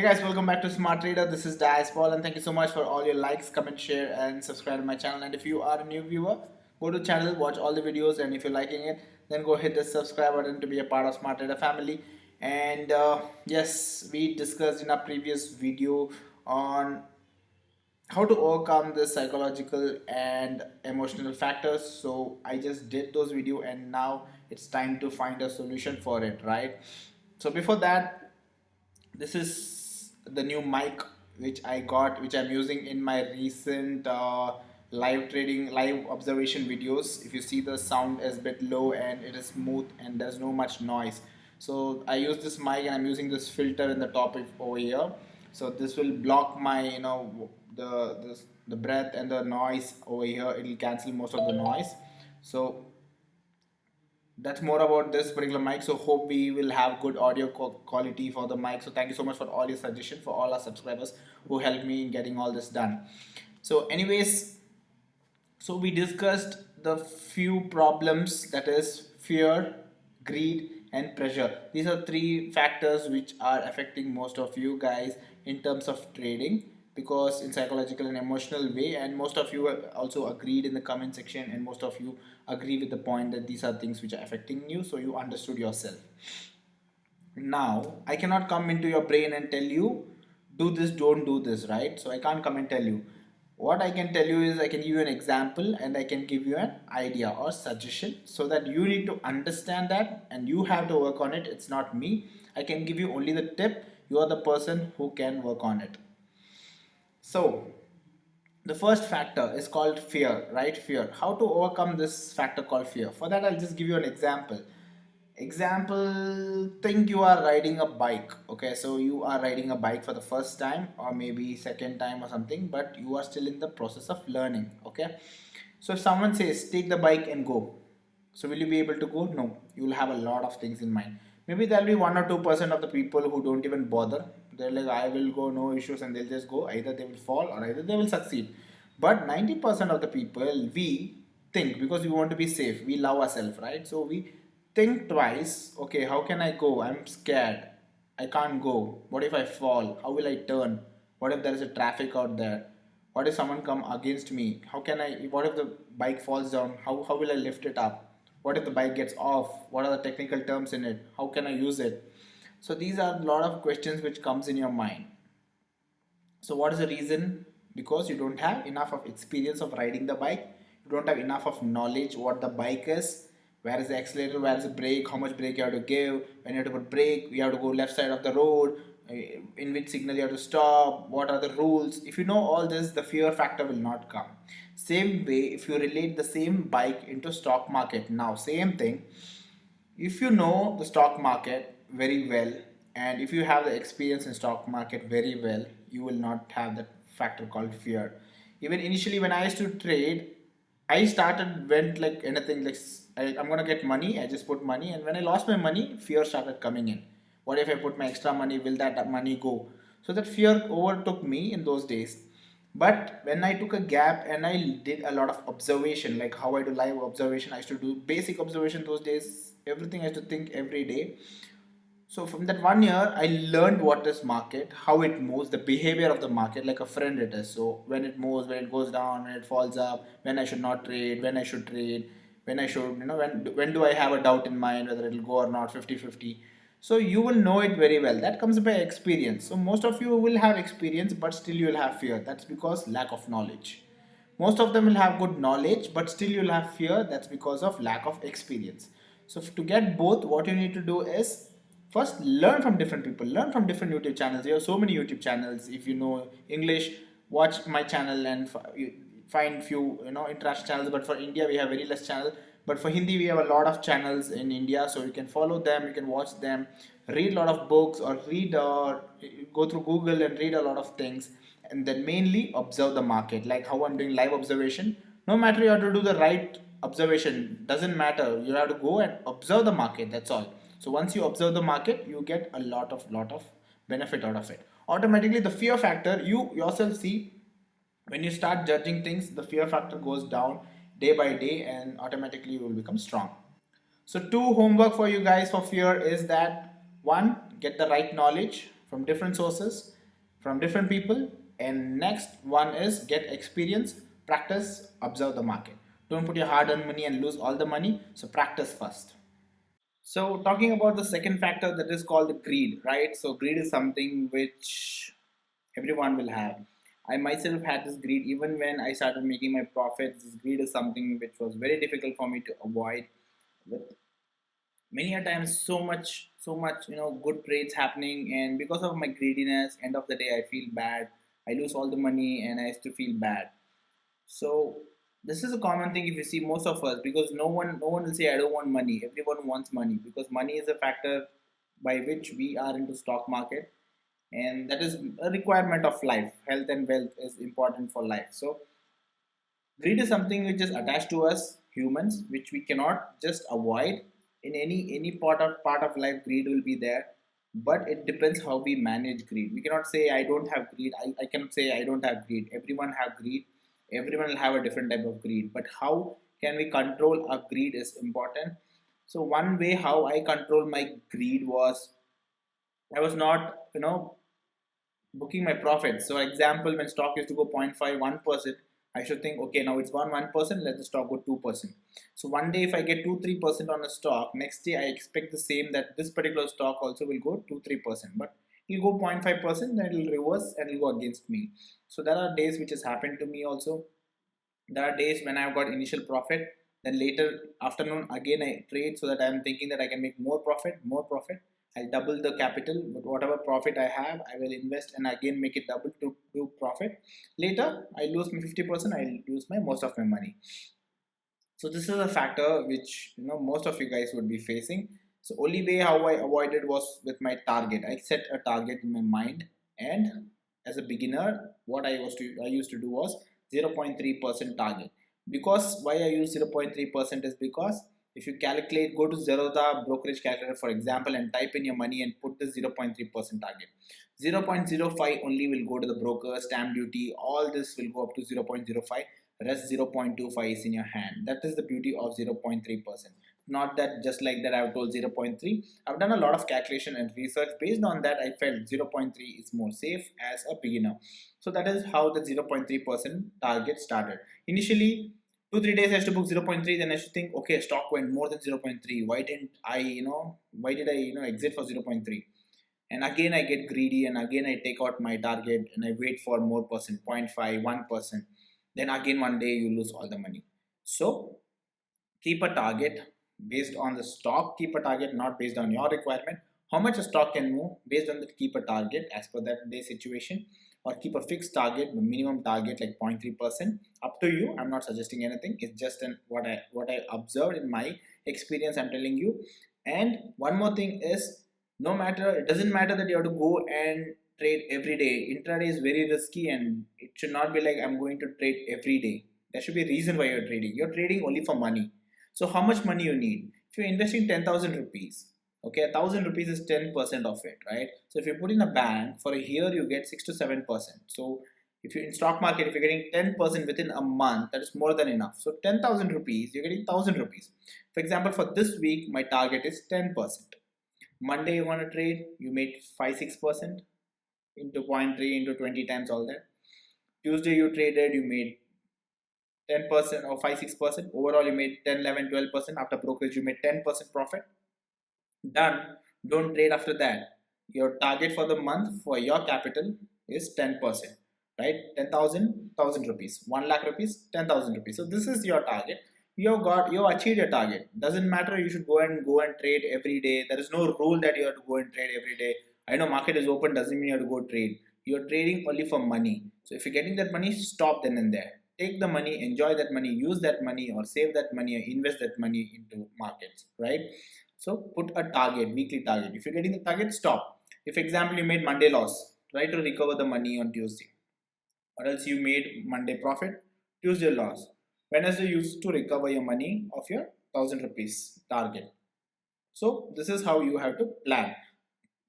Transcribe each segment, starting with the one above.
Guys, welcome back to Smart Trader. This is Dias Paul, and thank you so much for all your likes, comment, share, and subscribe to my channel. And if you are a new viewer, go to the channel, watch all the videos, and if you're liking it, then go hit the subscribe button to be a part of Smart Trader family. And yes, we discussed in our previous video on how to overcome the psychological and emotional factors. So I just did those video, and now it's time to find a solution for it, right? So before that, this is the new mic which I got, which I'm using in my recent live trading, live observation videos. If you see, the sound is a bit low and it is smooth and there's no much noise. So I use this mic and I'm using this filter in the top over here. So this will block my, the breath and the noise over here. It will cancel most of the noise. So that's more about this particular mic. So hope we will have good audio quality for the mic. So thank you so much for all your suggestions, for all our subscribers who helped me in getting all this done. So anyways, so we discussed the few problems, that is fear, greed, and pressure. These are three factors which are affecting most of you guys in terms of trading, because in psychological and emotional way, and most of you also agreed in the comment section, and most of you agree with the point that these are things which are affecting you, so you understood yourself. Now I cannot come into your brain and tell you do this, don't do this, right? So I can't come and tell you. What I can tell you is I can give you an example and I can give you an idea or suggestion, so that you need to understand that and you have to work on it. It's not me. I can give you only the tip. You are the person who can work on it. So the first factor is called fear, right? Fear. How to overcome this factor called fear? For that, I'll just give you an example. Think you are riding a bike. Okay, so you are riding a bike for the first time or maybe second time or something, but you are still in the process of learning. Okay, so if someone says take the bike and go, so will you be able to go? No, you will have a lot of things in mind. Maybe there'll be 1 or 2% of the people who don't even bother. They're like, I will go, no issues, and they'll just go. Either they will fall or either they will succeed. But 90% of the people, we think, because we want to be safe, we love ourselves, right? So we think twice. Okay, how can I go? I'm scared. I can't go. What if I fall? How will I turn? What if there is a traffic out there? What if someone come against me? How can I, what if the bike falls down? How will I lift it up? What if the bike gets off? What are the technical terms in it? How can I use it? So these are a lot of questions which comes in your mind. So what is the reason? Because you don't have enough of experience of riding the bike. You don't have enough of knowledge what the bike is. Where is the accelerator? Where is the brake? How much brake you have to give? When you have to put brake, you have to go left side of the road. In which signal you have to stop? What are the rules? If you know all this, the fear factor will not come. Same way, if you relate the same bike into stock market, now same thing. If you know the stock market very well, and if you have the experience in stock market very well, you will not have that factor called fear. Even initially when I used to trade, I started went like anything, like I'm gonna get money. I just put money, and when I lost my money, fear started coming in. What if I put my extra money? Will that money go? So that fear overtook me in those days. But when I took a gap and I did a lot of observation, like how I do live observation, I used to do basic observation those days. Everything I used to think every day. So from that 1 year, I learned what is market, how it moves, the behavior of the market, like a friend it is. So when it moves, when it goes down, when it falls up, when I should not trade, when I should trade, when I should, when do I have a doubt in mind whether it'll go or not, 50-50. So you will know it very well. That comes by experience. So most of you will have experience, but still you will have fear. That's because lack of knowledge. Most of them will have good knowledge, but still you'll have fear. That's because of lack of experience. So to get both, what you need to do is first learn from different people, learn from different YouTube channels. There are so many YouTube channels. If you know English, watch my channel and find few international channels. But for India, we have very less channel. But for Hindi, we have a lot of channels in India, so you can follow them, you can watch them, read a lot of books, or read or go through Google and read a lot of things, and then mainly observe the market, like how I'm doing live observation. No matter, you have to do the right observation, doesn't matter. You have to go and observe the market. That's all. So once you observe the market, you get a lot of benefit out of it. Automatically, the fear factor, you yourself see, when you start judging things, the fear factor goes down day by day, and automatically you will become strong. So two homework for you guys for fear is that: one, get the right knowledge from different sources. from different people. And next one is get experience, practice, observe the market. Don't put your hard earned money and lose all the money. So practice first. So talking about the second factor, that is called greed, right? So greed is something which everyone will have. I myself had this greed even when I started making my profits. This greed is something which was very difficult for me to avoid. With many a times so much good trades happening, and because of my greediness, end of the day I feel bad. I lose all the money and I used to feel bad. So this is a common thing if you see most of us, because no one will say I don't want money. Everyone wants money because money is a factor by which we are into stock market, and that is a requirement of life. Health and wealth is important for life. So greed is something which is attached to us humans, which we cannot just avoid. In any part of life, greed will be there, but it depends how we manage greed. We cannot say I don't have greed. I cannot say I don't have greed. Everyone have greed. Everyone will have a different type of greed, but how can we control our greed is important. So one way how I control my greed was, I was not booking my profit. So example, when stock used to go 0.51%, I should think, okay, now it's gone 1%, let the stock go 2%. So one day if I get 2-3% on a stock, next day I expect the same, that this particular stock also will go 2-3%, but it'll go 0.5%, then it'll reverse and it'll go against me. So there are days which has happened to me also. There are days when I've got initial profit, then later afternoon again I trade, so that I'm thinking that I can make more profit. I'll double the capital, but whatever profit I have, I will invest and again make it double to do profit. Later, I lose my 50%, I'll lose my most of my money. So this is a factor which most of you guys would be facing. So only way how I avoided was with my target. I set a target in my mind, and as a beginner, what I used to do was 0.3% target. Because why I use 0.3% is because if you calculate, go to Zerodha brokerage calculator for example and type in your money and put the 0.3% target. 0.05 only will go to the broker, stamp duty, all this will go up to 0.05. Rest 0.25 is in your hand. That is the beauty of 0.3%. Not that just like that I've told 0.3. I've done a lot of calculation and research. Based on that, I felt 0.3 is more safe as a beginner. So that is how the 0.3% target started. Initially, 2-3 days I used to book 0.3, then I should think, okay, stock went more than 0.3. Why did I exit for 0.3? And again I get greedy and again I take out my target and I wait for more percent, 0.5, 1%. Then again one day you lose all the money. So keep a target based on the stock. Keep a target not based on your requirement. How much a stock can move, based on that keep a target as per that day situation, or keep a fixed target, minimum target like 0.3%. Up to you. I'm not suggesting anything. It's just what I observed in my experience, I'm telling you. And one more thing is, it doesn't matter that you have to go and trade every day. Intraday is very risky, and it should not be like I'm going to trade every day. There should be a reason why you're trading. You're trading only for money. So how much money you need? If you're investing 10,000 rupees, okay, 1,000 rupees is 10% of it, right? So if you put in a bank for a year, you get 6 to 7%. So if you're in stock market, if you're getting 10% within a month, that is more than enough. So 10,000 rupees, you're getting 1,000 rupees. For example, for this week, my target is 10%. Monday you want to trade, you made 5-6% into 0.3 into 20 times all that. Tuesday you traded, you made 10% or 5-6%. Overall you made 10, 11, 12%. After brokerage you made 10% profit. Done. Don't trade after that. Your target for the month for your capital is 10%, right? 10,000, 1,000 rupees, 1 lakh rupees, 10,000 rupees. So this is your target. You achieved your target. Doesn't matter, you should go and trade every day. There is no rule that you have to go and trade every day. I know market is open, doesn't mean you have to go trade. You're trading only for money. So if you're getting that money, stop then and there. Take the money, enjoy that money, use that money, or save that money, or invest that money into markets, right? So put a target, weekly target. If you're getting the target, stop. If example you made Monday loss, try to recover the money on Tuesday. Or else you made Monday profit, Tuesday loss. Wednesday you used to recover your money of your 1,000 rupees target. So this is how you have to plan.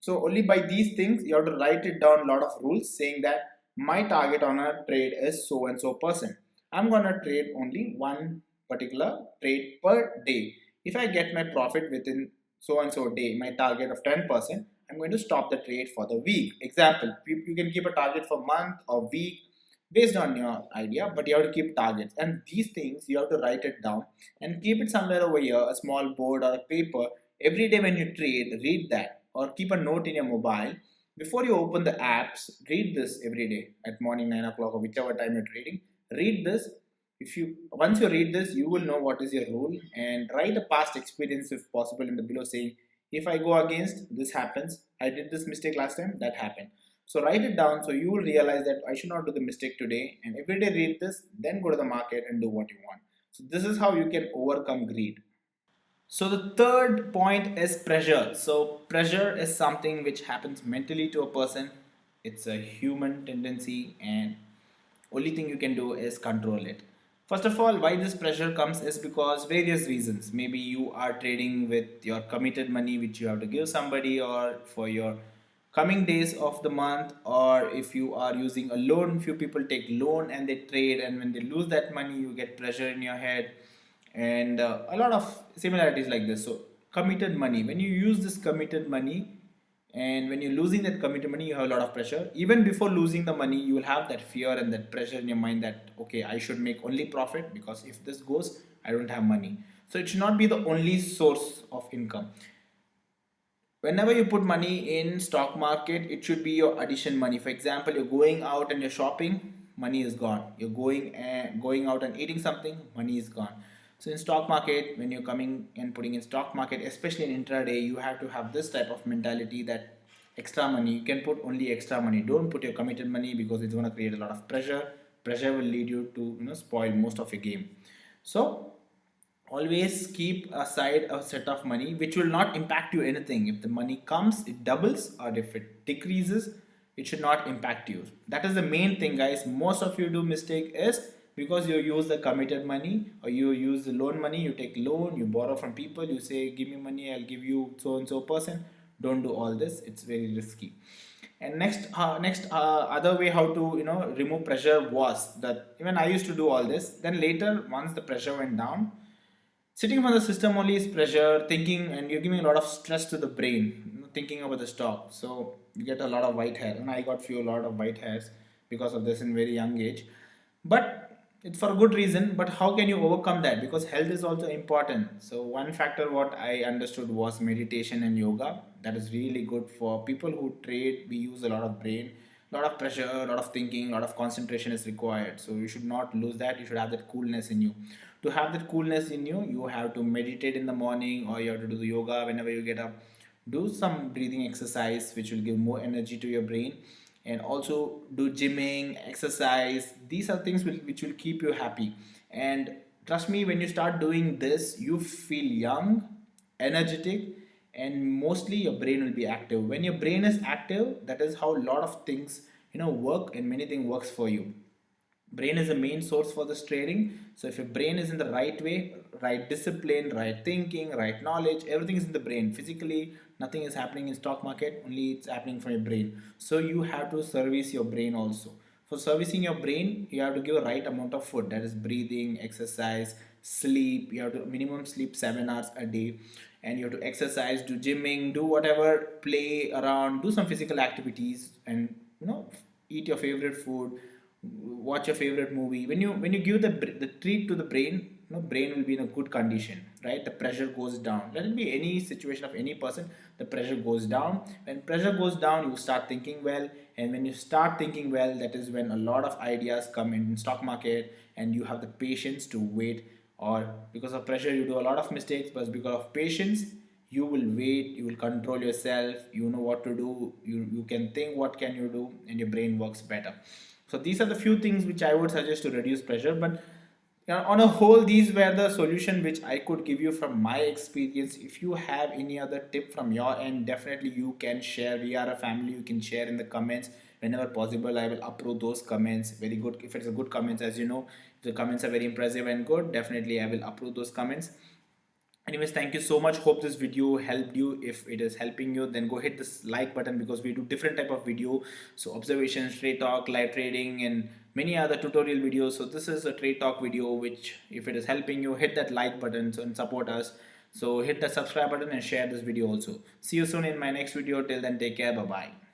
So only by these things you have to write it down, a lot of rules saying that my target on a trade is so and so percent. I'm gonna trade only one particular trade per day. If I get my profit within so and so day, my target of 10%, I'm going to stop the trade for the week. Example, you can keep a target for month or week based on your idea, but you have to keep targets. And these things you have to write it down and keep it somewhere over here, a small board or a paper. Every day when you trade, read that or keep a note in your mobile. Before you open the apps, read this every day at morning 9 o'clock or whichever time you're trading. Read this. If you once you read this, you will know what is your rule, and write a past experience if possible in the below, saying if I go against, this happens. I did this mistake last time, that happened. So write it down so you will realize that I should not do the mistake today, and every day read this, then go to the market and do what you want. So this is how you can overcome greed. So the third point is pressure. So pressure is something which happens mentally to a person. It's a human tendency, and only thing you can do is control it. First of all, why this pressure comes is because various reasons. Maybe you are trading with your committed money which you have to give somebody, or for your coming days of the month, or if you are using a loan, few people take loan and they trade, and when they lose that money you get pressure in your head. And a lot of similarities like this. So committed money, when you use this committed money, and when you're losing that committed money, you have a lot of pressure. Even before losing the money, you will have that fear and that pressure in your mind that okay, I should make only profit, because if this goes, I don't have money. So it should not be the only source of income. Whenever you put money in stock market, it should be your addition money. For example, you're going out and you're shopping, money is gone. You're going out and eating something, money is gone. So in stock market, when you're coming and putting in stock market, especially in intraday, you have to have this type of mentality that extra money, you can put only extra money. Don't put your committed money, because it's going to create a lot of pressure will lead you to spoil most of your game. So always keep aside a set of money which will not impact you anything. If the money comes, it doubles, or if it decreases, it should not impact you. That is the main thing, guys. Most of you do mistake is because you use the committed money, or you use the loan money. You take loan, you borrow from people, you say give me money, I'll give you so and so percent. Don't do all this, it's very risky. And next other way how to remove pressure was that even I used to do all this. Then later, once the pressure went down, sitting from the system only is pressure, thinking, and you're giving a lot of stress to the brain, thinking about the stock. So you get a lot of white hair, and I got few a lot of white hairs because of this in very young age. But it's for a good reason. But how can you overcome that? Because health is also important. So one factor what I understood was meditation and yoga. That is really good for people who trade. We use a lot of brain, a lot of pressure, a lot of thinking, a lot of concentration is required. So you should not lose that. You should have that coolness in you. To have that coolness in you, you have to meditate in the morning, or you have to do the yoga whenever you get up. Do some breathing exercise which will give more energy to your brain, and also do gymming, exercise. These are things which will keep you happy. And trust me, when you start doing this, you feel young, energetic, and mostly your brain will be active. When your brain is active, that is how a lot of things work, and many things works for you. Brain is the main source for this trading. So if your brain is in the right way, right discipline, right thinking, right knowledge, everything is in the brain. Physically nothing is happening in stock market, only it's happening from your brain. So you have to service your brain also. For servicing your brain, you have to give a right amount of food, that is breathing, exercise, sleep. You have to minimum sleep 7 hours a day, and you have to exercise, do gymming, do whatever, play around, do some physical activities, and eat your favorite food, watch your favorite movie. When you give the treat to the brain, brain will be in a good condition, right? The pressure goes down. Let it be any situation of any person, the pressure goes down. When pressure goes down, you start thinking well, and when you start thinking well, that is when a lot of ideas come in stock market, and you have the patience to wait. Or because of pressure you do a lot of mistakes, but because of patience, you will wait, you will control yourself, you know what to do, you can think what can you do, and your brain works better. So these are the few things which I would suggest to reduce pressure. But on a whole, these were the solution which I could give you from my experience. If you have any other tip from your end, definitely you can share. We are a family. You can share in the comments whenever possible. I will upload those comments. Very good. If it's a good comments, as you know, if the comments are very impressive and good, definitely I will upload those comments. Anyways, thank you so much. Hope this video helped you. If it is helping you, then go hit this like button, because we do different type of video. So observations, trade talk, live trading, and many other tutorial videos. So this is a trade talk video which, if it is helping you, hit that like button and support us. So hit the subscribe button and share this video also. See you soon in my next video. Till then, take care. Bye bye.